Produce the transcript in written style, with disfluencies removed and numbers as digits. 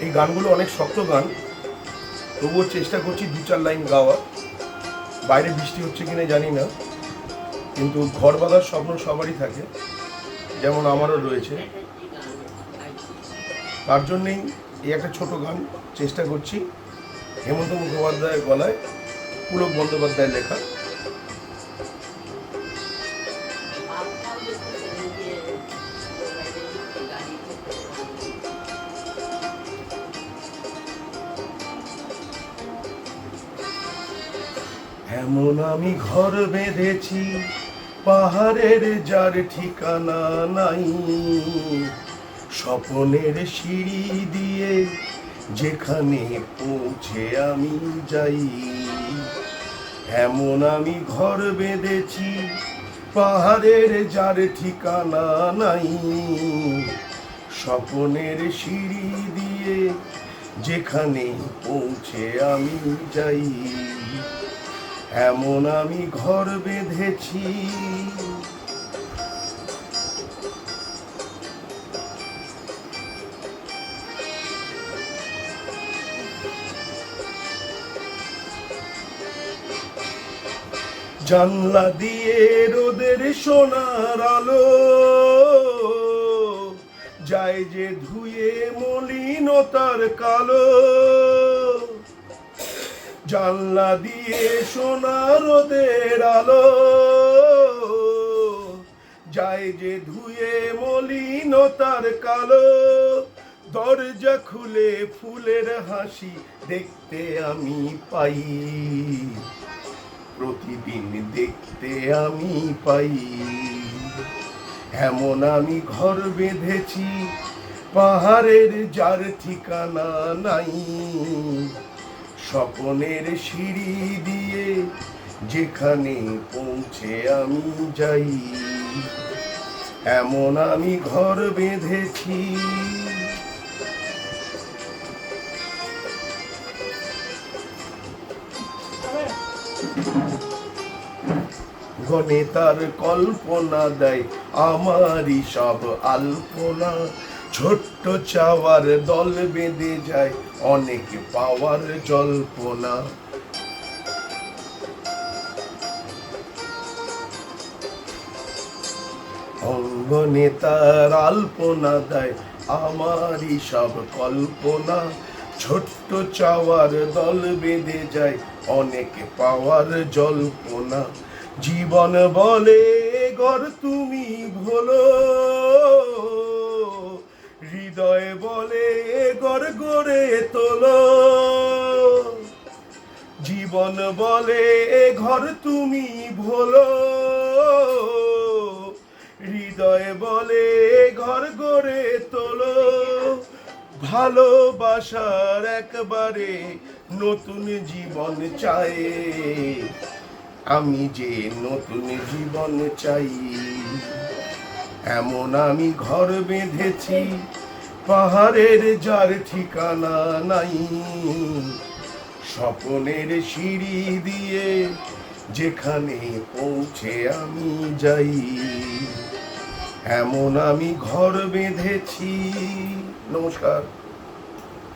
এই গানগুলো অনেক শক্ত গান, তবুও চেষ্টা করছি 2-4 লাইন গাওয়া। বাইরে বৃষ্টি হচ্ছে কিনা জানি না, কিন্তু ঘর বাঁধার স্বপ্ন সবারই থাকে, যেমন আমারও রয়েছে। তার জন্যেই এই একটা ছোট গান চেষ্টা করছি, হেমন্ত মুখোপাধ্যায়ের গলায়, পুলক বন্দ্যোপাধ্যায়ের লেখা। এমন আমি ঘর বেঁধেছি পাহাড়ের যার ঠিকানা নাই, স্বপনের সিঁড়ি দিয়ে যেখানে পৌঁছে আমি যাই। এমন আমি ঘর বেঁধেছি পাহাড়ের যার ঠিকানা নাই, স্বপনের সিঁড়ি দিয়ে যেখানে পৌঁছে আমি যাই। এমন আমি ঘর বেঁধেছি। জানলা দিয়ে রোদের সোনার আলো যায় যে ধুয়ে মলিনতার কালো। জানলা দিয়ে সোনার রোদের আলো যায় যে ধুয়ে মলিনতার কালো। দরজা খুলে ফুলের হাসি দেখতে আমি পাই, প্রতিদিন দেখতে আমি পাই। এমন আমি ঘর বেঁধেছি পাহাড়ের যার ঠিকানা নাই, স্বপনের সিঁড়ি দিয়ে যেখানে পৌঁছে আমি যাই। এমন আমি ঘর বেঁধেছি। গণে তার কল্পনা দেয় আমারই সব আলপনা, ছোট্ট চাওয়ার দল বেঁধে যায় অনেক পাওয়ার জল্পনা। অঙ্গনে তার আলপনা দেয় আমারই সব কল্পনা, ছোট্ট চাওয়ার দল বেঁধে যায় অনেক পাওয়ার জল্পনা। জীবন বলে ঘর তুমি ভোলো, হৃদয় বলে ঘর গড়ে তোলো। জীবন বলে ঘর তুমি ভোলো, হৃদয় বলে ঘর গড়ে তোলো। ভালোবাসার একবারে নতুন জীবন চাই, আমি যে নতুন জীবন চাই। এমন আমি ঘর বেঁধেছি পাহাড়ের যার ঠিকানা নাই, স্বপনের সিঁড়ি দিয়ে যেখানে পৌঁছে আমি যাই। এমন আমি ঘর বেঁধেছি। নমস্কার।